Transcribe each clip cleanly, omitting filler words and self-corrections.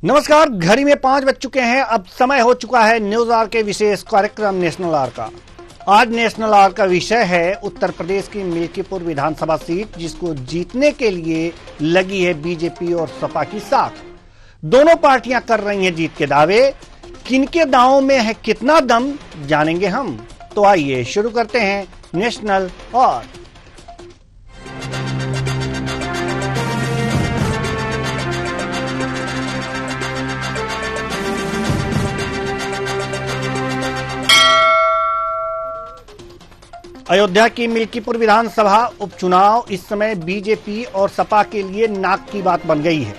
नमस्कार। घड़ी में 5 बज चुके हैं। अब समय हो चुका है न्यूज आवर के विशेष कार्यक्रम नेशनल आवर का। आज नेशनल आवर का विषय है उत्तर प्रदेश की मिल्कीपुर विधानसभा सीट, जिसको जीतने के लिए लगी है बीजेपी और सपा की साख। दोनों पार्टियां कर रही हैं जीत के दावे। किनके दावों में है कितना दम, जानेंगे हम। तो आइए शुरू करते हैं नेशनल आवर। अयोध्या की मिल्कीपुर विधानसभा उपचुनाव इस समय बीजेपी और सपा के लिए नाक की बात बन गई है।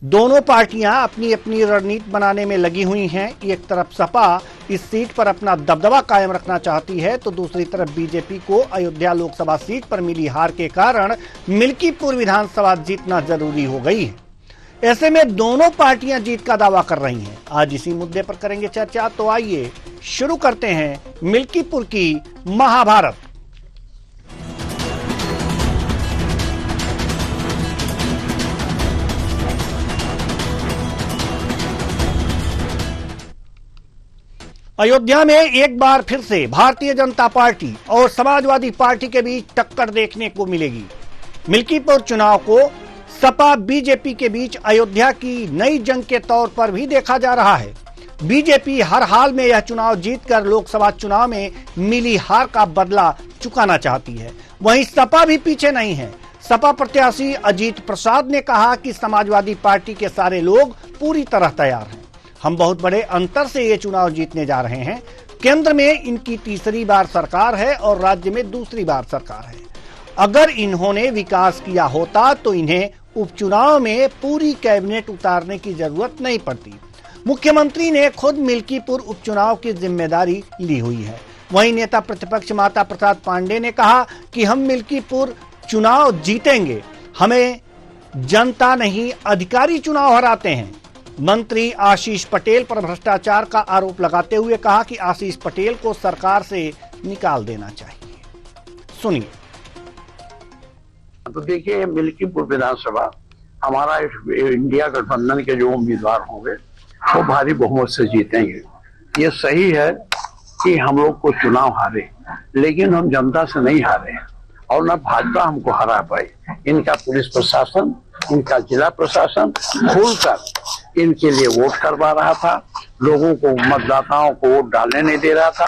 दोनों पार्टियां अपनी अपनी रणनीति बनाने में लगी हुई हैं। एक तरफ सपा इस सीट पर अपना दबदबा कायम रखना चाहती है, तो दूसरी तरफ बीजेपी को अयोध्या लोकसभा सीट पर मिली हार के कारण मिल्कीपुर विधानसभा जीतना जरूरी हो गई है। ऐसे में दोनों पार्टियां जीत का दावा कर रही हैं। आज इसी मुद्दे पर करेंगे चर्चा। तो आइए शुरू करते हैं मिल्कीपुर की महाभारत। अयोध्या में एक बार फिर से भारतीय जनता पार्टी और समाजवादी पार्टी के बीच टक्कर देखने को मिलेगी। मिल्कीपुर चुनाव को सपा बीजेपी के बीच अयोध्या की नई जंग के तौर पर भी देखा जा रहा है। बीजेपी हर हाल में यह चुनाव जीतकर लोकसभा चुनाव में मिली हार का बदला चुकाना चाहती है। वहीं सपा भी पीछे नहीं है। सपा प्रत्याशी अजीत प्रसाद ने कहा कि समाजवादी पार्टी के सारे लोग पूरी तरह तैयार हैं। हम बहुत बड़े अंतर से ये चुनाव जीतने जा रहे हैं। केंद्र में इनकी तीसरी बार सरकार है और राज्य में दूसरी बार सरकार है। अगर इन्होंने विकास किया होता तो इन्हें उपचुनाव में पूरी कैबिनेट उतारने की जरूरत नहीं पड़ती। मुख्यमंत्री ने खुद मिल्कीपुर उपचुनाव की जिम्मेदारी ली हुई है। वहीं नेता प्रतिपक्ष माता प्रसाद पांडे ने कहा कि हम मिल्कीपुर चुनाव जीतेंगे, हमें जनता नहीं अधिकारी चुनाव हराते हैं। मंत्री आशीष पटेल पर भ्रष्टाचार का आरोप लगाते हुए कहा कि आशीष पटेल को सरकार से निकाल देना चाहिए। सुनिए। तो देखिए, मिल्कीपुर विधानसभा हमारा इंडिया गठबंधन के जो उम्मीदवार होंगे वो भारी बहुमत से जीतेंगे। ये सही है कि हम लोग को चुनाव हारे, लेकिन हम जनता से नहीं हारे और न भाजपा हमको हरा पाई। इनका पुलिस प्रशासन, इनका जिला प्रशासन खुलकर इनके लिए वोट करवा रहा था, लोगों को, मतदाताओं को वोट डालने नहीं दे रहा था।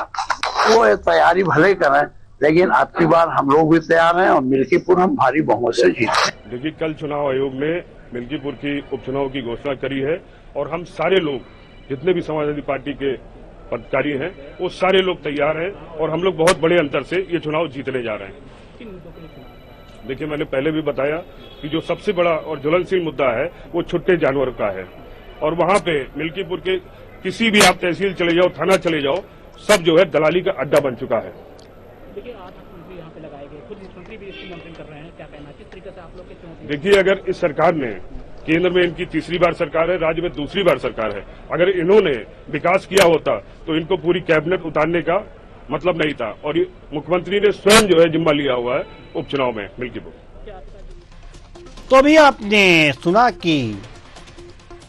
वो तैयारी भले करें, लेकिन आपकी बार हम लोग भी तैयार हैं और मिल्कीपुर हम भारी बहुमत से जीतेंगे। देखिए, कल चुनाव आयोग ने मिल्कीपुर की उपचुनाव की घोषणा करी है और हम सारे लोग, जितने भी समाजवादी पार्टी के पदाधिकारी हैं, वो सारे लोग तैयार हैं और हम लोग बहुत बड़े अंतर से ये चुनाव जीतने जा रहे हैं। देखिए, मैंने पहले भी बताया कि जो सबसे बड़ा और ज्वलनशील मुद्दा है वो छुट्टे जानवरों का है और वहां पे मिल्कीपुर के किसी भी आप तहसील चले जाओ, थाना चले जाओ, सब जो है दलाली का अड्डा बन चुका है। देखिए, 8 मंत्री यहाँ पे लगाए गए, खुद मंत्री भी इसकी मॉनिटरिंग कर रहे हैं, क्या कहना, किस तरीके से आप लोग के? देखिए, अगर इस सरकार ने, केंद्र में इनकी तीसरी बार सरकार है, राज्य में दूसरी बार सरकार है, अगर इन्होंने विकास किया होता तो इनको पूरी कैबिनेट उतारने का मतलब नहीं था और ये मुख्यमंत्री ने स्वयं जो है जिम्मा लिया हुआ है उपचुनाव में मिल्कीपुर। तो अभी आपने सुना कि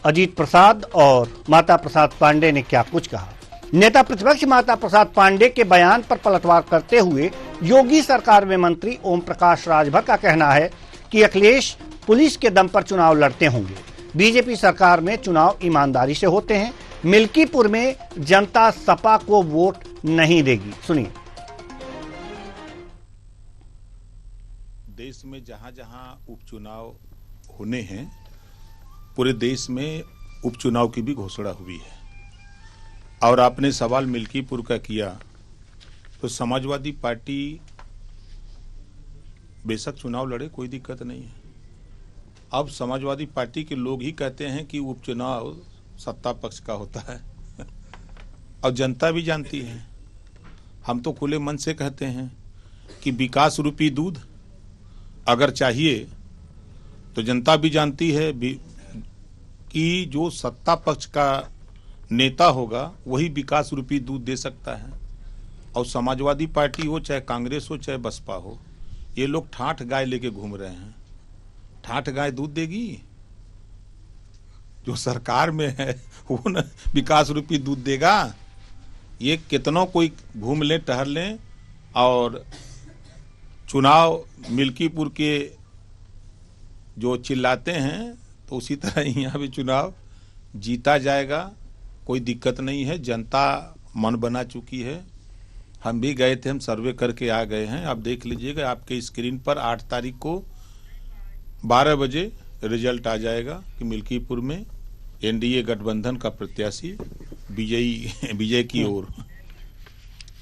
अजीत प्रसाद और माता प्रसाद पांडे ने क्या कुछ कहा। नेता प्रतिपक्ष माता प्रसाद पांडे के बयान पर पलटवार करते हुए योगी सरकार में मंत्री ओम प्रकाश राजभर का कहना है कि अखिलेश पुलिस के दम पर चुनाव लड़ते होंगे। बीजेपी सरकार में चुनाव ईमानदारी से होते हैं। मिल्कीपुर में जनता सपा को वोट नहीं देगी। सुनिए। देश में जहां जहां उपचुनाव होने हैं, पूरे देश में उपचुनाव की भी घोषणा हुई है। और आपने सवाल मिल्कीपुर का किया, तो समाजवादी पार्टी बेशक चुनाव लड़े, कोई दिक्कत नहीं है। अब समाजवादी पार्टी के लोग ही कहते हैं कि उपचुनाव सत्ता पक्ष का होता है और जनता भी जानती है। हम तो खुले मन से कहते हैं कि विकास रूपी दूध अगर चाहिए तो जनता भी जानती है कि जो सत्ता पक्ष का नेता होगा वही विकास रूपी दूध दे सकता है। और समाजवादी पार्टी हो, चाहे कांग्रेस हो, चाहे बसपा हो, ये लोग ठाठ गाय लेके घूम रहे हैं। ठाठ गाय दूध देगी? जो सरकार में है वो न विकास रूपी दूध देगा। ये कितनों कोई घूम लें टहल लें, और चुनाव मिल्कीपुर के जो चिल्लाते हैं तो उसी तरह यहाँ भी चुनाव जीता जाएगा, कोई दिक्कत नहीं है। जनता मन बना चुकी है। हम भी गए थे, हम सर्वे करके आ गए हैं। आप देख लीजिएगा, आपके स्क्रीन पर 8 तारीख को 12 बजे रिजल्ट आ जाएगा कि मिल्कीपुर में एनडीए गठबंधन का प्रत्याशी विजय की ओर।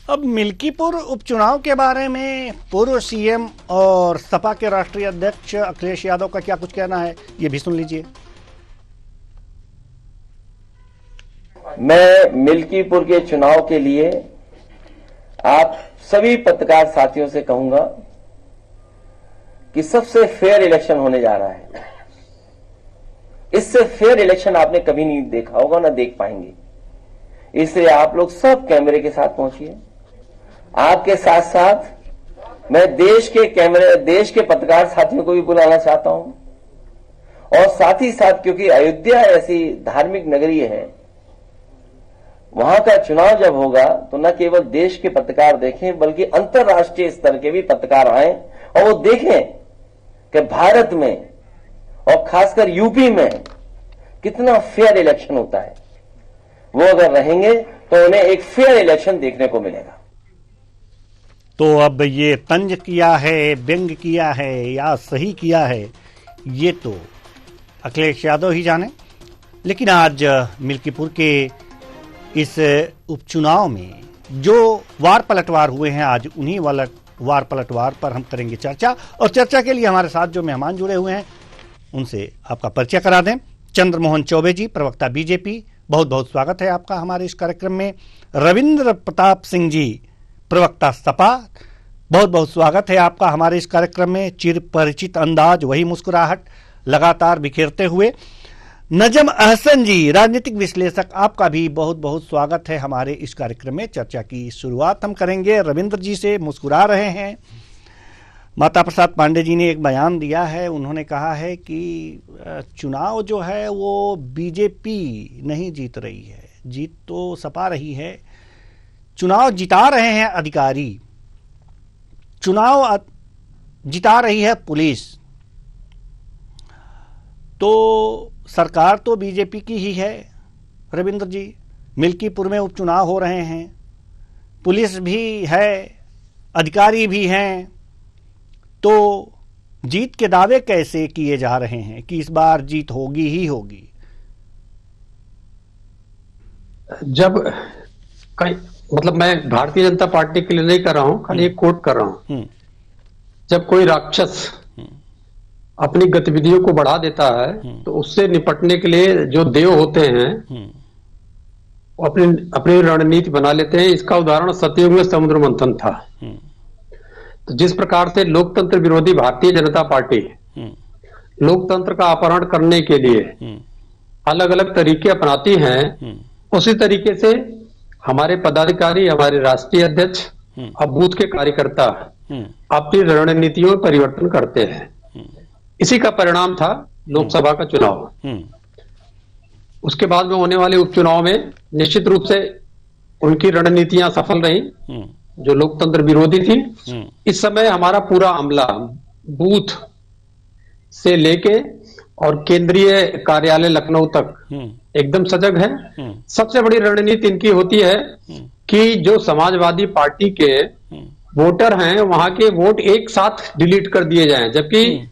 अब मिल्कीपुर उपचुनाव के बारे में पूर्व सीएम और सपा के राष्ट्रीय अध्यक्ष अखिलेश यादव का क्या कुछ कहना है, ये भी सुन लीजिए। मैं मिल्कीपुर के चुनाव के लिए आप सभी पत्रकार साथियों से कहूंगा कि सबसे फेयर इलेक्शन होने जा रहा है। इससे फेयर इलेक्शन आपने कभी नहीं देखा होगा, ना देख पाएंगे। इसलिए आप लोग सब कैमरे के साथ पहुंचिए। आपके साथ साथ मैं देश के पत्रकार साथियों को भी बुलाना चाहता हूं, और साथ ही साथ क्योंकि अयोध्या ऐसी धार्मिक नगरी है, वहां का चुनाव जब होगा तो न केवल देश के पत्रकार देखें बल्कि अंतर्राष्ट्रीय स्तर के भी पत्रकार आए और वो देखें कि भारत में और खासकर यूपी में कितना फेयर इलेक्शन होता है। वो अगर रहेंगे तो उन्हें एक फेयर इलेक्शन देखने को मिलेगा। तो अब ये तंज किया है, व्यंग किया है या सही किया है, ये तो अखिलेश यादव ही जाने। लेकिन आज मिल्कीपुर के इस उपचुनाव में जो वार पलटवार हुए हैं, आज उन्हीं वार पलटवार पर हम करेंगे चर्चा। और चर्चा के लिए हमारे साथ जो मेहमान जुड़े हुए हैं उनसे आपका परिचय करा दें। चंद्रमोहन चौबे जी, प्रवक्ता बीजेपी, बहुत बहुत स्वागत है आपका हमारे इस कार्यक्रम में। रविंद्र प्रताप सिंह जी, प्रवक्ता सपा, बहुत बहुत स्वागत है आपका हमारे इस कार्यक्रम में। चिर परिचित अंदाज, वही मुस्कुराहट लगातार बिखेरते हुए। नजम अहसन जी, राजनीतिक विश्लेषक, आपका भी बहुत बहुत स्वागत है हमारे इस कार्यक्रम में। चर्चा की शुरुआत हम करेंगे रविंद्र जी से। मुस्कुरा रहे हैं। माता प्रसाद पांडे जी ने एक बयान दिया है, उन्होंने कहा है कि चुनाव जो है वो बीजेपी नहीं जीत रही है, जीत तो सपा रही है। चुनाव जिता रहे हैं अधिकारी, चुनाव जिता रही है पुलिस। तो सरकार तो बीजेपी की ही है। रविंद्र जी, मिल्कीपुर में उपचुनाव हो रहे हैं, पुलिस भी है, अधिकारी भी हैं, तो जीत के दावे कैसे किए जा रहे हैं कि इस बार जीत होगी ही होगी? जब कई मतलब मैं भारतीय जनता पार्टी के लिए नहीं कर रहा हूं, खाली एक कोट कर रहा हूं। जब कोई राक्षस अपनी गतिविधियों को बढ़ा देता है तो उससे निपटने के लिए जो देव होते हैं वो अपनी रणनीति बना लेते हैं। इसका उदाहरण सतयुग में समुद्र मंथन था। तो जिस प्रकार से लोकतंत्र विरोधी भारतीय जनता पार्टी लोकतंत्र का अपहरण करने के लिए अलग अलग तरीके अपनाती हैं, उसी तरीके से हमारे पदाधिकारी, हमारे राष्ट्रीय अध्यक्ष और बूथ के कार्यकर्ता अपनी रणनीतियों में परिवर्तन करते हैं। इसी का परिणाम था लोकसभा का चुनाव। उसके बाद में होने वाले उपचुनाव में निश्चित रूप से उनकी रणनीतियां सफल रही जो लोकतंत्र विरोधी थी। इस समय हमारा पूरा अमला बूथ से लेके और केंद्रीय कार्यालय लखनऊ तक एकदम सजग है। सबसे बड़ी रणनीति इनकी होती है कि जो समाजवादी पार्टी के वोटर हैं वहां के वोट एक साथ डिलीट कर दिए जाएं, जबकि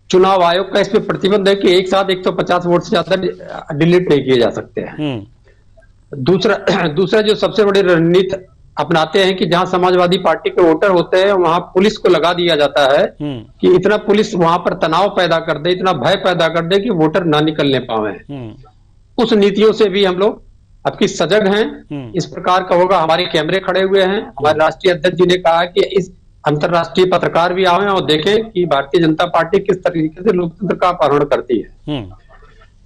चुनाव आयोग का इस पे प्रतिबंध है कि एक साथ 150 वोट से ज्यादा डिलीट नहीं किए जा सकते हैं। दूसरा जो सबसे बड़ी रणनीति अपनाते हैं कि जहां समाजवादी पार्टी के वोटर होते हैं वहां पुलिस को लगा दिया जाता है कि इतना पुलिस वहां पर तनाव पैदा कर दे, इतना भय पैदा कर दे कि वोटर ना निकलने पावे। उस नीतियों से भी हम लोग अब की सजग हैं। इस प्रकार का होगा, हमारे कैमरे खड़े हुए हैं। हमारे राष्ट्रीय अध्यक्ष जी ने कहा कि इस अंतर्राष्ट्रीय पत्रकार भी आए और देखें कि भारतीय जनता पार्टी किस तरीके से लोकतंत्र का अपहरण करती है।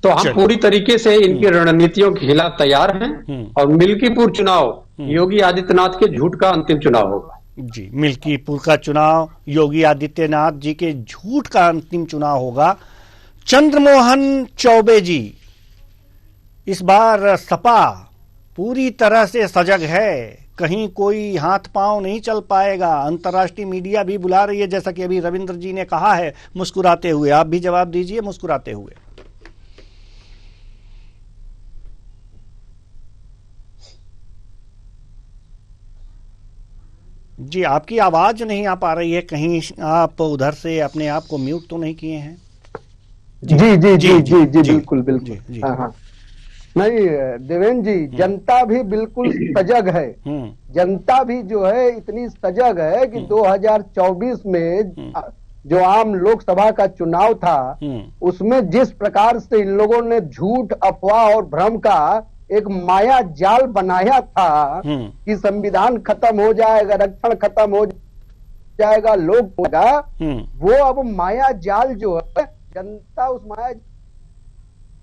तो हम पूरी तरीके से इनकी रणनीतियों के खिलाफ तैयार हैं और मिल्कीपुर चुनाव योगी आदित्यनाथ के झूठ का अंतिम चुनाव होगा। जी, मिल्कीपुर का चुनाव योगी आदित्यनाथ जी के झूठ का अंतिम चुनाव होगा। चंद्रमोहन चौबे जी, इस बार सपा पूरी तरह से सजग है, कहीं कोई हाथ पांव नहीं चल पाएगा। अंतर्राष्ट्रीय मीडिया भी बुला रही है, जैसा कि अभी रविंद्र जी ने कहा है मुस्कुराते हुए। आप भी जवाब दीजिए मुस्कुराते हुए। जी, आपकी आवाज नहीं आ पा रही है, कहीं आप उधर से अपने आप को म्यूट तो नहीं किए हैं? जी बिल्कुल बिल्कुल। हाँ हाँ, नहीं देवेंद्र जी, जनता भी बिल्कुल सजग है। जनता भी जो है इतनी सजग है कि 2024 में जो आम लोकसभा का चुनाव था उसमें जिस प्रकार से इन लोगों ने झूठ, अफवाह और भ्रम का एक माया जाल बनाया था कि संविधान खत्म हो जाएगा, आरक्षण खत्म हो जाएगा, लोग होगा, वो अब माया जाल जो है, जनता उस माया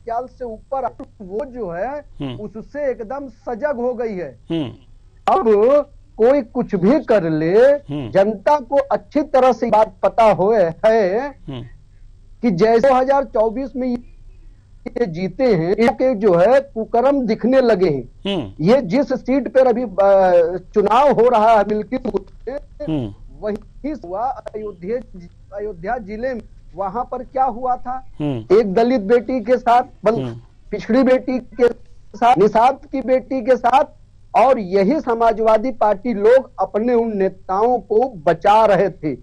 जाल से ऊपर वो जो है उससे एकदम सजग हो गई है। अब कोई कुछ भी कर ले, जनता को अच्छी तरह से बात पता हो है कि जैसे 2024 में ये जीते हैं, इनके जो है कुकर्म दिखने लगे हैं। ये जिस सीट पर अभी चुनाव हो रहा है मिल्कीपुर में, वही हुआ अयोध्या जिले में। वहां पर क्या हुआ था, एक दलित बेटी के साथ, पिछड़ी बेटी के साथ, निषाद की बेटी के साथ, और यही समाजवादी पार्टी लोग अपने उन नेताओं को बचा रहे थे।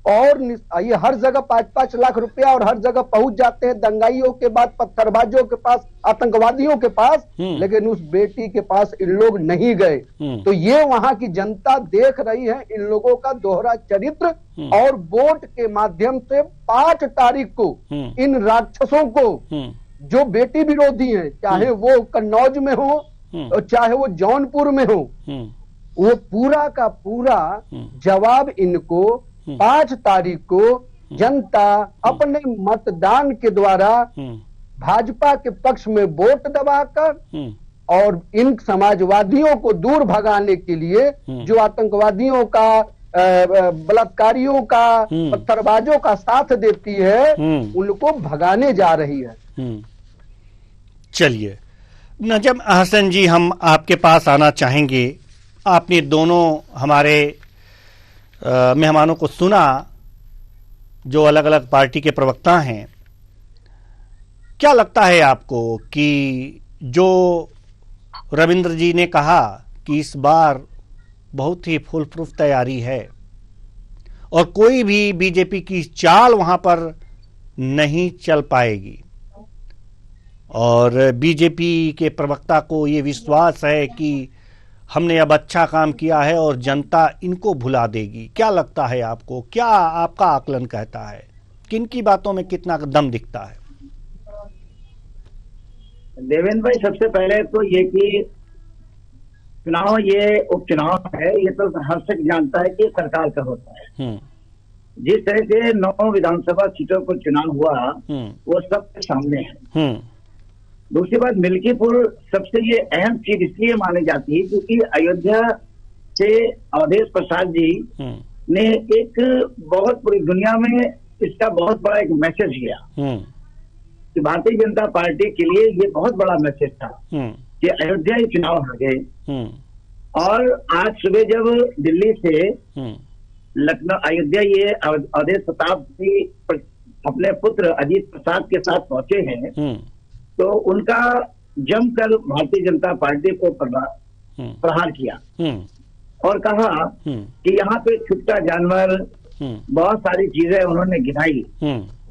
और ये हर जगह 5-5 लाख रुपया, और हर जगह पहुंच जाते हैं दंगाइयों के बाद, पत्थरबाजों के पास, आतंकवादियों के पास, लेकिन उस बेटी के पास इन लोग नहीं गए। तो ये वहां की जनता देख रही है इन लोगों का दोहरा चरित्र, और वोट के माध्यम से 5 तारीख को इन राक्षसों को, जो बेटी विरोधी हैं, चाहे वो कन्नौज में हो और चाहे वो जौनपुर में हो, वो पूरा का पूरा जवाब इनको 5 तारीख को जनता अपने मतदान के द्वारा भाजपा के पक्ष में वोट दबाकर और इन समाजवादियों को दूर भगाने के लिए, जो आतंकवादियों का, बलात्कारियों का, पत्थरबाजों का साथ देती है, उनको भगाने जा रही है। चलिए नजम हसन जी, हम आपके पास आना चाहेंगे। आपने दोनों हमारे मेहमानों को सुना, जो अलग अलग पार्टी के प्रवक्ता हैं। क्या लगता है आपको कि जो रविंद्र जी ने कहा कि इस बार बहुत ही फुल प्रूफ तैयारी है और कोई भी बीजेपी की चाल वहां पर नहीं चल पाएगी, और बीजेपी के प्रवक्ता को ये विश्वास है कि हमने अब अच्छा काम किया है और जनता इनको भुला देगी, क्या लगता है आपको? क्या आपका आकलन कहता है, किन की बातों में कितना दम दिखता है? देवेंद्र भाई, सबसे पहले तो ये कि चुनाव, ये उपचुनाव है, ये तो हर शख्स जानता है कि सरकार का होता है। जिस तरह से 9 विधानसभा सीटों पर चुनाव हुआ, वो सबके सामने है। दूसरी बात, मिल्कीपुर सबसे ये अहम सीट इसलिए मानी जाती है क्योंकि अयोध्या से अवधेश प्रसाद जी ने एक बहुत पूरी दुनिया में इसका बहुत बड़ा एक मैसेज दिया कि भारतीय जनता पार्टी के लिए ये बहुत बड़ा मैसेज था कि अयोध्या ही चुनाव हार गए। और आज सुबह जब दिल्ली से लखनऊ अयोध्या ये अवधेश प्रताप जी अपने पुत्र अजीत प्रसाद के साथ पहुंचे हैं, तो उनका जमकर भारतीय जनता पार्टी को प्रहार किया और कहा कि यहाँ पे छुट्टा जानवर, बहुत सारी चीजें उन्होंने गिनाई,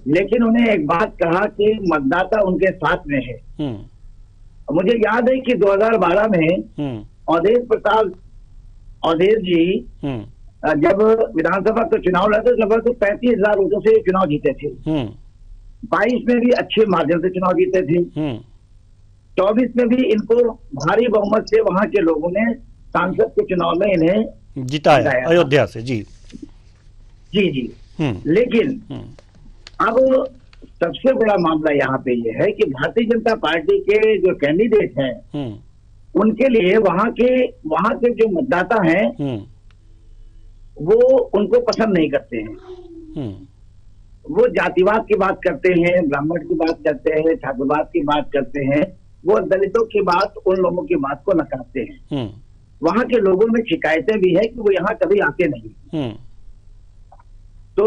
लेकिन उन्हें एक बात कहा कि मतदाता उनके साथ में है। मुझे याद है कि 2012 में अवधेश जी जब विधानसभा का चुनाव लड़े, लगभग 35,000 वोटों से चुनाव जीते थे। 22 में भी अच्छे माध्यम से चुनाव जीते थे। 24 में भी इनको भारी बहुमत से वहां के लोगों ने सांसद के चुनाव में इन्हें जिताया अयोध्या से। जी जी जी। लेकिन अब सबसे बड़ा मामला यहाँ पे ये है कि भारतीय जनता पार्टी के जो कैंडिडेट हैं, उनके लिए वहां के जो मतदाता हैं वो उनको पसंद नहीं करते हैं। वो जातिवाद की बात करते हैं, ब्राह्मण की बात करते हैं, ठाकुरवाद की बात करते हैं, वो दलितों की बात, उन लोगों की बात को नकारते हैं। वहां के लोगों में शिकायतें भी है कि वो यहाँ कभी आते नहीं। तो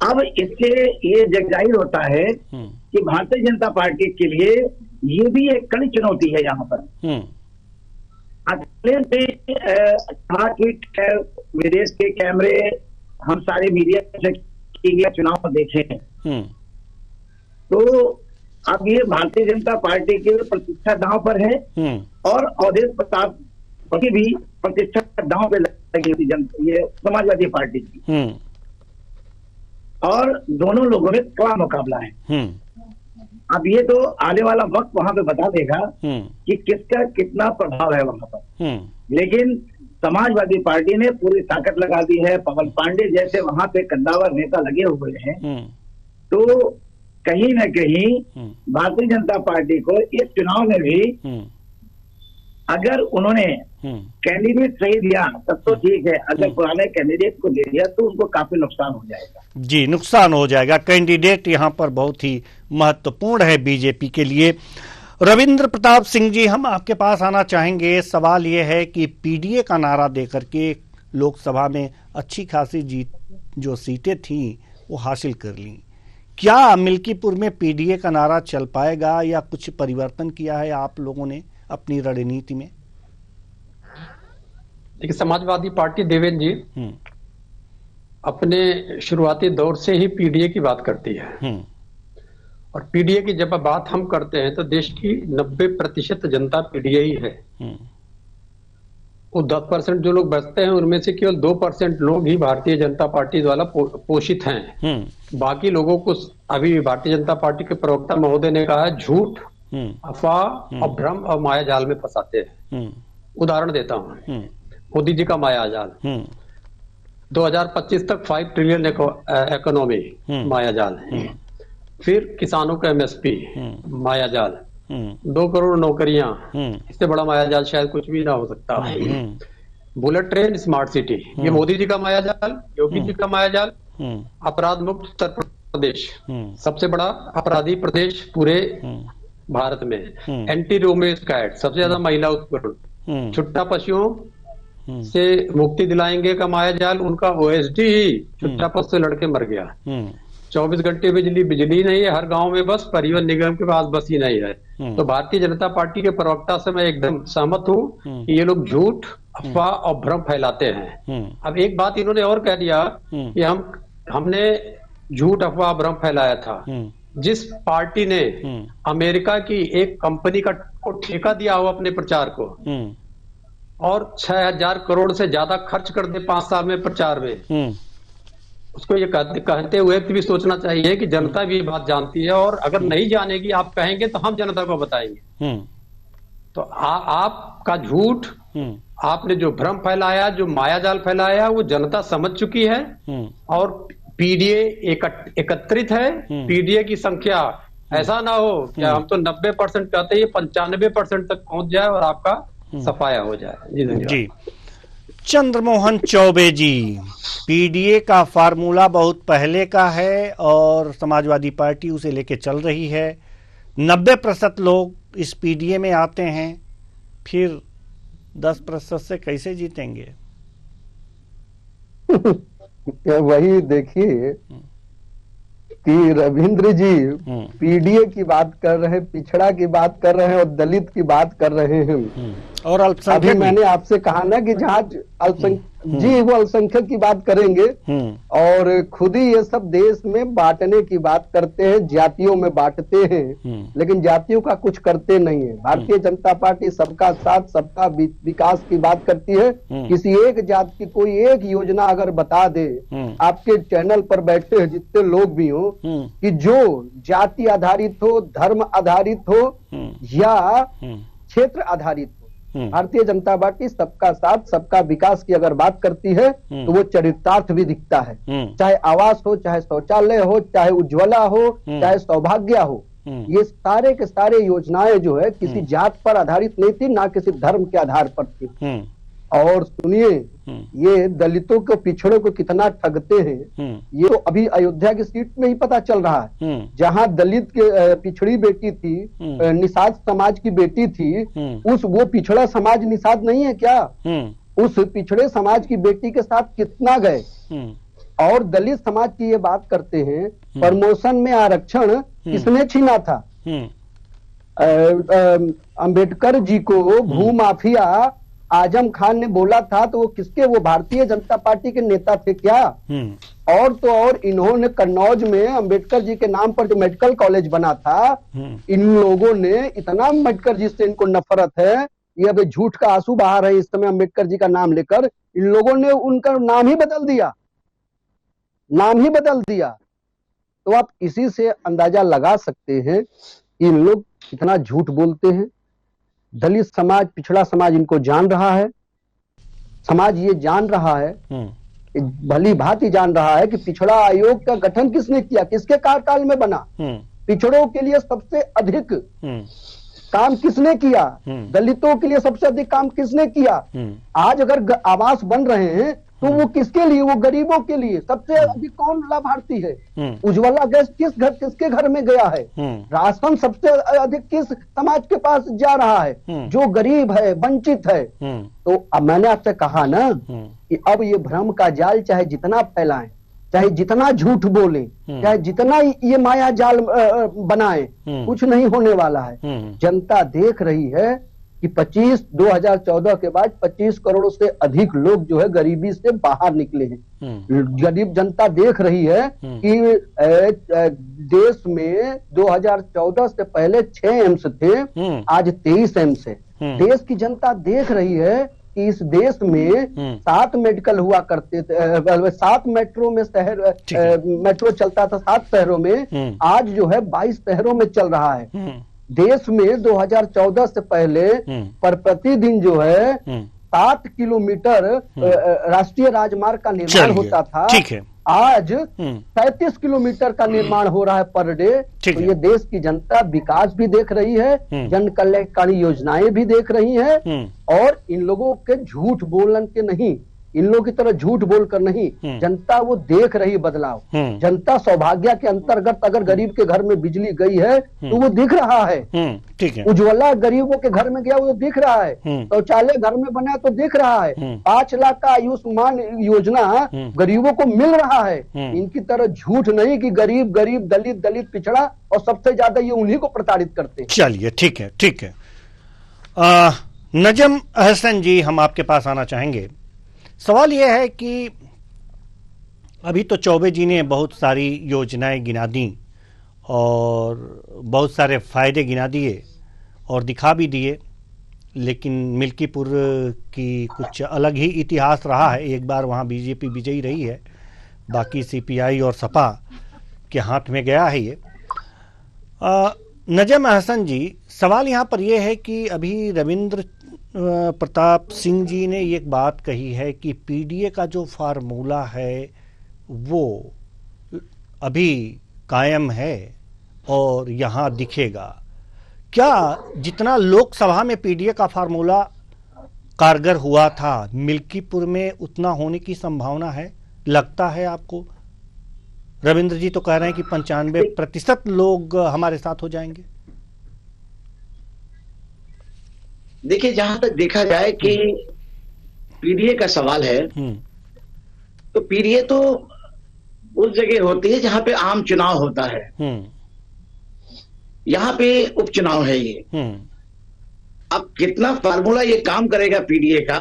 अब इससे ये जगजाहिर होता है कि भारतीय जनता पार्टी के लिए ये भी एक कड़ी चुनौती है यहाँ पर। अखिलेश ने कहा कि विदेश के कैमरे हम सारे मीडिया से किए गए चुनाव देखे हैं। तो अब ये भारतीय जनता पार्टी की प्रतिष्ठा दांव पर है और अवधेश प्रताप की भी प्रतिष्ठा दांव पे लगी थी ये समाजवादी पार्टी की। और दोनों लोगों में कड़ा मुकाबला है। अब ये तो आने वाला वक्त वहां पे बता देगा कि किसका कितना प्रभाव है वहां पर। लेकिन समाजवादी पार्टी ने पूरी ताकत लगा दी है। पवन पांडे जैसे वहां पे कद्दावर नेता लगे हुए हैं। तो कहीं न कहीं भारतीय जनता पार्टी को इस चुनाव में भी अगर उन्होंने कैंडिडेट सही दिया तब तो ठीक है, अगर पुराने कैंडिडेट को दे दिया तो उनको काफी नुकसान हो जाएगा। जी, नुकसान हो जाएगा। कैंडिडेट यहाँ पर बहुत ही महत्वपूर्ण है बीजेपी के लिए। रविंद्र प्रताप सिंह जी, हम आपके पास आना चाहेंगे। सवाल ये है कि पीडीए का नारा देकर के लोकसभा में अच्छी खासी जो सीटें थी वो हासिल कर ली। क्या मिल्कीपुर में पीडीए का नारा चल पाएगा या कुछ परिवर्तन किया है आप लोगों ने अपनी रणनीति में? देखिए, समाजवादी पार्टी देवेंद्र जी अपने शुरुआती दौर से ही पीडीए की बात करती है। और पीडीए की जब बात हम करते हैं तो देश की 90% जनता पीडीए ही है। वो 10% जो लोग बचते हैं उनमें से केवल 2% लोग ही भारतीय जनता पार्टी द्वारा पोषित हैं। बाकी लोगों को अभी भारतीय जनता पार्टी के प्रवक्ता महोदय ने कहा है झूठ, अफवाह और भ्रम और माया जाल में फंसाते हैं। उदाहरण देता हूं, मोदी जी का माया जाल 2025 तक 5 ट्रिलियन इकोनॉमी माया जाल है। फिर किसानों का एमएसपी माया जाल, 2 करोड़ नौकरियां, इससे बड़ा माया जाल शायद कुछ भी ना हो सकता। बुलेट ट्रेन, स्मार्ट सिटी, ये मोदी जी का माया जाल, योगी जी का माया जाल। अपराध मुक्त उत्तर प्रदेश, सबसे बड़ा अपराधी प्रदेश पूरे भारत में। एंटी रोमेज कैट, सबसे ज्यादा महिला उत्पीड़न। छुट्टा पशुओं से मुक्ति दिलाएंगे का माया जाल, उनका ओएसडी ही छुट्टा पशु से लड़के मर गया। 24 घंटे बिजली नहीं है हर गांव में, बस परिवहन निगम के पास बस ही नहीं है। तो भारतीय जनता पार्टी के प्रवक्ता से मैं एकदम सहमत हूं कि ये लोग झूठ, अफवाह और भ्रम फैलाते हैं। अब एक बात इन्होंने और कह दिया कि हमने झूठ, अफवाह, भ्रम फैलाया था। जिस पार्टी ने अमेरिका की एक कंपनी को ठेका दिया हो अपने प्रचार को और 6000 करोड़ से ज्यादा खर्च कर दे 5 साल में प्रचार में, उसको ये कहते हुए भी सोचना चाहिए कि जनता भी ये बात जानती है और अगर नहीं जानेगी, आप कहेंगे तो हम जनता को बताएंगे। तो आपका झूठ, आपने जो भ्रम फैलाया, जो मायाजाल फैलाया, वो जनता समझ चुकी है। और पीडीए एकत्रित है। पीडीए की संख्या ऐसा ना हो कि हम तो 90% कहते हैं 95% तक पहुंच जाए और आपका सफाया हो जाए। जी, चंद्रमोहन चौबे जी, पीडीए का फार्मूला बहुत पहले का है और समाजवादी पार्टी उसे लेके चल रही है। 90% लोग इस पीडीए में आते हैं, फिर 10% से कैसे जीतेंगे? वही देखिए कि रविंद्र जी पीडीए की बात कर रहे हैं, पिछड़ा की बात कर रहे हैं और दलित की बात कर रहे हैं। और अल्पसंख्यक, अभी मैंने आपसे कहा ना कि जहाँ जी वो अल्पसंख्यक की बात करेंगे और खुद ही ये सब देश में बांटने की बात करते हैं, जातियों में बांटते हैं, लेकिन जातियों का कुछ करते नहीं है। भारतीय जनता पार्टी सबका साथ, सबका विकास की बात करती है। किसी एक जाति की कोई एक योजना अगर बता दे, आपके चैनल पर बैठे जितने लोग भी हो, कि जो जाति आधारित हो, धर्म आधारित हो या क्षेत्र आधारित हो, भारतीय जनता पार्टी सबका साथ, सबका विकास की अगर बात करती है तो वो चरितार्थ भी दिखता है। चाहे आवास हो, चाहे शौचालय हो, चाहे उज्ज्वला हो, चाहे सौभाग्य हो, ये सारे के सारे योजनाएं जो है किसी जात पर आधारित नहीं थी, ना किसी धर्म के आधार पर थी। और सुनिए, ये दलितों को, पिछड़ों को कितना ठगते हैं, ये तो अभी अयोध्या की सीट में ही पता चल रहा है। जहां दलित के पिछड़ी बेटी थी, निषाद समाज की बेटी थी, वो पिछड़ा समाज निषाद नहीं है क्या? उस पिछड़े समाज की बेटी के साथ कितना गए। और दलित समाज की ये बात करते हैं, प्रमोशन में आरक्षण किसने छीना था? अंबेडकर जी को भूमाफिया आजम खान ने बोला था, तो वो किसके? वो भारतीय जनता पार्टी के नेता थे क्या? और तो और इन्होंने कन्नौज में अंबेडकर जी के नाम पर जो मेडिकल कॉलेज बना था, इन लोगों ने इतना अंबेडकर जी से इनको नफरत है, ये अब झूठ का आंसू बहा रहे हैं इस समय अंबेडकर जी का नाम लेकर। इन लोगों ने उनका नाम ही बदल दिया, नाम ही बदल दिया। तो आप इसी से अंदाजा लगा सकते हैं कि इन लोग कितना झूठ बोलते हैं। दलित समाज, पिछड़ा समाज इनको जान रहा है, समाज ये जान रहा है, भली भांति जान रहा है कि पिछड़ा आयोग का गठन किसने किया, किसके कार्यकाल में बना, पिछड़ों के लिए सबसे अधिक काम किसने किया, दलितों के लिए सबसे अधिक काम किसने किया। आज अगर आवास बन रहे हैं तो वो किसके लिए? वो गरीबों के लिए। सबसे अधिक कौन लाभार्थी है? उज्ज्वला गैस किसके घर में गया है? राशन सबसे अधिक किस समाज के पास जा रहा है? जो गरीब है, वंचित है। तो अब मैंने आपसे कहा ना कि अब ये भ्रम का जाल चाहे जितना फैलाएं, चाहे जितना झूठ बोले, चाहे जितना ये माया जाल बनाए, कुछ नहीं होने वाला है। जनता देख रही है कि 2014 के बाद 25 करोड़ से अधिक लोग जो है गरीबी से बाहर निकले हैं। गरीब जनता देख रही है कि देश में 2014 से पहले 6 एम्स थे, आज 23 एम्स है। देश की जनता देख रही है कि इस देश में 7 मेडिकल हुआ करते थे, 7 मेट्रो में मेट्रो चलता था 7 शहरों में, आज जो है 22 शहरों में चल रहा है। देश में 2014 से पहले पर प्रतिदिन जो है 7 किलोमीटर राष्ट्रीय राजमार्ग का निर्माण होता था। ठीक है। आज 35 किलोमीटर का निर्माण हो रहा है पर डे। तो ये देश की जनता विकास भी देख रही है, जन कल्याणकारी योजनाएं भी देख रही है, और इन लोगों के झूठ बोलन के नहीं, इन लोगों की तरह झूठ बोलकर नहीं, जनता वो देख रही बदलाव। जनता सौभाग्य के अंतर्गत अगर गरीब के घर में बिजली गई है तो वो दिख रहा है। ठीक है। उज्ज्वला गरीबों के घर में गया वो दिख रहा है, शौचालय घर में बना तो दिख रहा है, 5 लाख का आयुष्मान योजना गरीबों को मिल रहा है। इनकी तरह झूठ नहीं कि गरीब गरीब, दलित दलित, पिछड़ा, और सबसे ज्यादा ये उन्हीं को प्रताड़ित करते हैं। चलिए ठीक है, ठीक है। नजम अहसन जी, हम आपके पास आना चाहेंगे। सवाल यह है कि अभी तो चौबे जी ने बहुत सारी योजनाएं गिना दी और बहुत सारे फायदे गिना दिए और दिखा भी दिए, लेकिन मिल्कीपुर की कुछ अलग ही इतिहास रहा है। एक बार वहाँ बीजेपी विजयी रही है, बाकी सीपीआई और सपा के हाथ में गया है ये। नजम अहसन जी, सवाल यहाँ पर यह है कि अभी रविंद्र प्रताप सिंह जी ने एक बात कही है कि पीडीए का जो फार्मूला है वो अभी कायम है और यहाँ दिखेगा। क्या जितना लोकसभा में पीडीए का फार्मूला कारगर हुआ था, मिल्कीपुर में उतना होने की संभावना है, लगता है आपको? रविंद्र जी तो कह रहे हैं कि 95% लोग हमारे साथ हो जाएंगे। देखिए, जहां तक देखा जाए कि पीडीए का सवाल है, तो पीडीए तो उस जगह होती है जहां पे आम चुनाव होता है। यहाँ पे उपचुनाव है ये। अब कितना फार्मूला ये काम करेगा पीडीए का,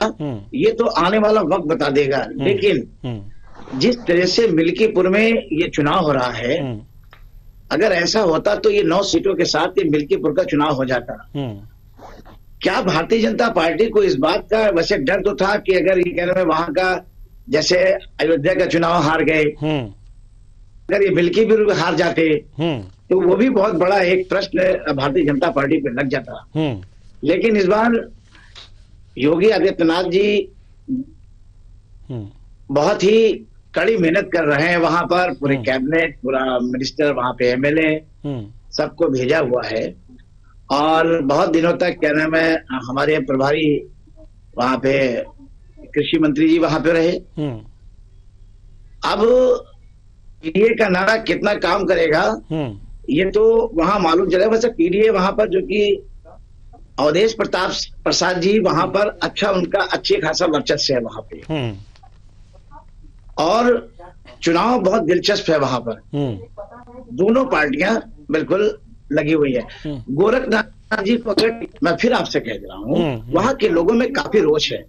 ये तो आने वाला वक्त बता देगा। लेकिन जिस तरह से मिल्कीपुर में ये चुनाव हो रहा है, अगर ऐसा होता तो ये 9 सीटों के साथ ये मिल्कीपुर का चुनाव हो जाता। क्या भारतीय जनता पार्टी को इस बात का वैसे डर तो था कि अगर ये कहने में वहां का, जैसे अयोध्या का चुनाव हार गए, अगर ये मिल्कीपुर हार जाते तो वो भी बहुत बड़ा एक प्रश्न भारतीय जनता पार्टी पे लग जाता। लेकिन इस बार योगी आदित्यनाथ जी बहुत ही कड़ी मेहनत कर रहे हैं। वहां पर पूरे कैबिनेट, पूरा मिनिस्टर, वहां पे एमएलए सबको भेजा हुआ है, और बहुत दिनों तक क्या नाम है, हमारे प्रभारी वहां पे कृषि मंत्री जी वहां पे रहे। अब पीडीए का नारा कितना काम करेगा ये तो वहां मालूम चलेगा। वैसे पीडीए वहां पर जो कि अवधेश प्रताप प्रसाद जी वहां पर उनका अच्छे खासा वर्चस्व है वहां पे, और चुनाव बहुत दिलचस्प है वहां पर। दोनों पार्टियां बिल्कुल लगी हुई है। गोरखनाथ जी को अगर मैं फिर आपसे कह रहा हूँ, वहां के लोगों में काफी रोष है।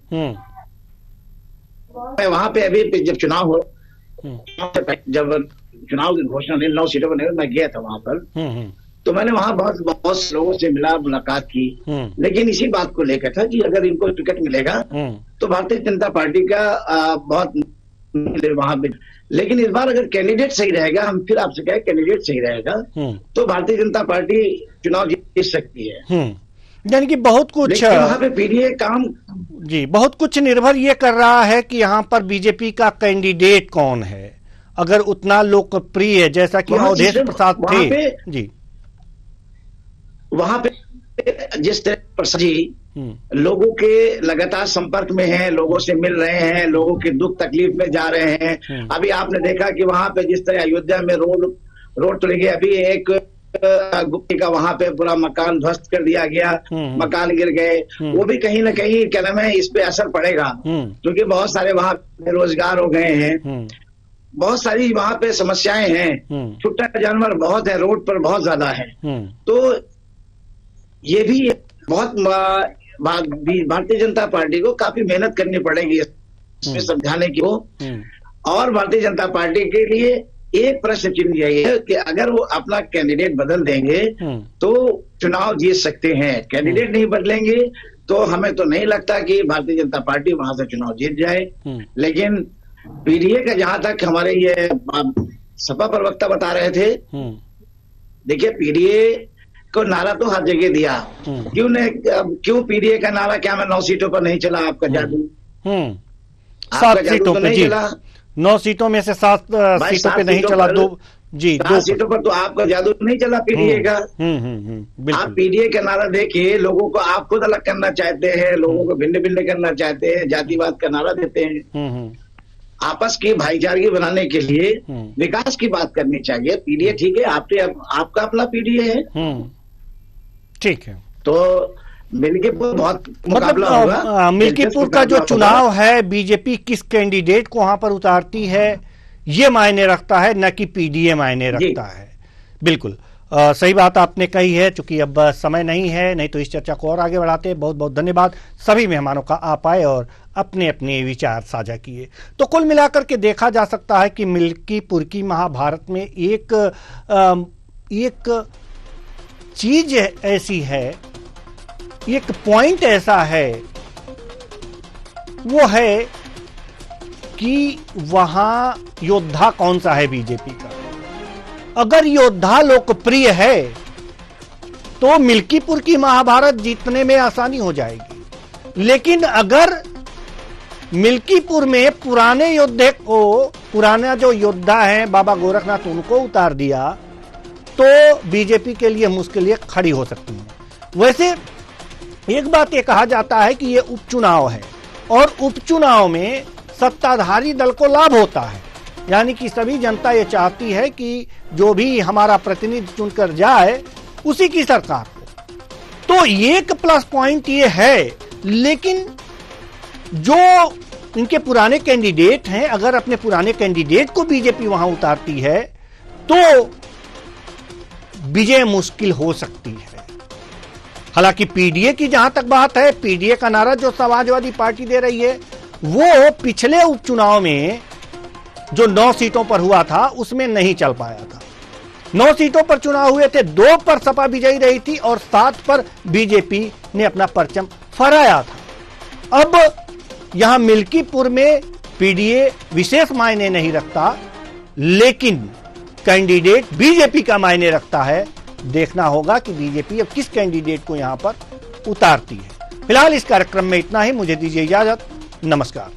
मैं वहां पे अभी जब चुनाव हो, जब चुनाव की घोषणा नहीं 9 सीटों पर मैं गया था वहां पर, तो मैंने वहां बहुत से लोगों से मुलाकात की, लेकिन इसी बात को लेकर था कि अगर इनको टिकट मिलेगा तो भारतीय जनता पार्टी का बहुत वहां पे, लेकिन इस बार अगर कैंडिडेट सही रहेगा, हम फिर आपसे कहें कैंडिडेट सही रहेगा तो भारतीय जनता पार्टी चुनाव जीत सकती है। यानी कि बहुत कुछ वहां पे पीडीए काम जी बहुत कुछ निर्भर ये कर रहा है कि यहाँ पर बीजेपी का कैंडिडेट कौन है। अगर उतना लोकप्रिय जैसा कि अवधेश प्रसाद थे जी, वहां पे जिस तरह प्रसाद जी लोगों के लगातार संपर्क में हैं, लोगों से मिल रहे हैं, लोगों के दुख तकलीफ में जा रहे हैं। अभी आपने देखा कि वहां पे जिस तरह अयोध्या में रोड तोड़े गए, अभी एक गुप्ती का वहां पे पूरा मकान ध्वस्त कर दिया गया, मकान गिर गए, वो भी कहीं ना कहीं क्या नाम है इस पे असर पड़ेगा, क्योंकि बहुत सारे वहां बेरोजगार हो गए हैं, बहुत सारी वहां पे समस्याएं हैं, छुट्टा जानवर बहुत है, रोड पर बहुत ज्यादा है। तो ये भी बहुत भारतीय जनता पार्टी को काफी मेहनत करनी पड़ेगी इसमें समझाने की हो। और भारतीय जनता पार्टी के लिए एक प्रश्न चिन्ह यही है कि अगर वो अपना कैंडिडेट बदल देंगे तो चुनाव जीत सकते हैं, कैंडिडेट नहीं बदलेंगे तो हमें तो नहीं लगता कि भारतीय जनता पार्टी वहां से चुनाव जीत जाए। लेकिन पीडीए का जहां तक हमारे ये सपा प्रवक्ता बता रहे थे, देखिए पीडीए को नारा तो हर जगह दिया, क्यों पीडीए का नारा क्या मैं 9 सीटों पर नहीं चला आपका जादू? 7 सीटों पर जी, 9 सीटों में से 7 सीटों पे नहीं चला, 2 सीटों पर तो आपका जादू नहीं चला पीडीए का। आप पीडीए का नारा देखिए, लोगों को आप खुद अलग करना चाहते हैं, लोगों को भिन्न भिन्न करना चाहते हैं, जातिवाद का नारा देते हैं। आपस की भाईचारगी बनाने के लिए विकास की बात करनी चाहिए। पीडीए ठीक है, आपका अपना पीडीए है, ठीक है, तो मिल्कीपुर बहुत मुकाबला होगा। मिल्कीपुर का जो चुनाव है बीजेपी किस कैंडिडेट को वहां पर उतारती है ये मायने रखता है, न कि पीडीए मायने रखता है। बिल्कुल सही बात आपने कही है। चूंकि अब समय नहीं है, नहीं तो इस चर्चा को और आगे बढ़ाते हैं। बहुत बहुत धन्यवाद सभी मेहमानों का, आप आए और अपने अपने विचार साझा किए। तो कुल मिलाकर के देखा जा सकता है कि मिल्कीपुर की महाभारत में एक चीज ऐसी है, एक पॉइंट ऐसा है, वो है कि वहां योद्धा कौन सा है बीजेपी का। अगर योद्धा लोकप्रिय है तो मिल्कीपुर की महाभारत जीतने में आसानी हो जाएगी। लेकिन अगर मिल्कीपुर में पुराने योद्धे को, पुराना जो योद्धा है बाबा गोरखनाथ, उनको उतार दिया तो बीजेपी के लिए मुश्किलें खड़ी हो सकती हैं। वैसे एक बात ये कहा जाता है कि ये उपचुनाव है और उपचुनाव में सत्ताधारी दल को लाभ होता है, यानी कि सभी जनता ये चाहती है कि जो भी हमारा प्रतिनिधि चुनकर जाए उसी की सरकार हो। तो एक प्लस पॉइंट ये है। लेकिन जो इनके पुराने कैंडिडेट हैं, अगर अपने पुराने कैंडिडेट को बीजेपी वहां उतारती है तो विजय मुश्किल हो सकती है। हालांकि पीडीए की जहां तक बात है, पीडीए का नारा जो समाजवादी पार्टी दे रही है वो पिछले उपचुनाव में जो 9 सीटों पर हुआ था उसमें नहीं चल पाया था। 9 सीटों पर चुनाव हुए थे, 2 पर सपा विजयी रही थी और 7 पर बीजेपी ने अपना परचम फहराया था। अब यहां मिल्कीपुर में पीडीए विशेष मायने नहीं रखता, लेकिन कैंडिडेट बीजेपी का मायने रखता है। देखना होगा कि बीजेपी अब किस कैंडिडेट को यहां पर उतारती है। फिलहाल इस कार्यक्रम में इतना ही। मुझे दीजिए इजाजत, नमस्कार।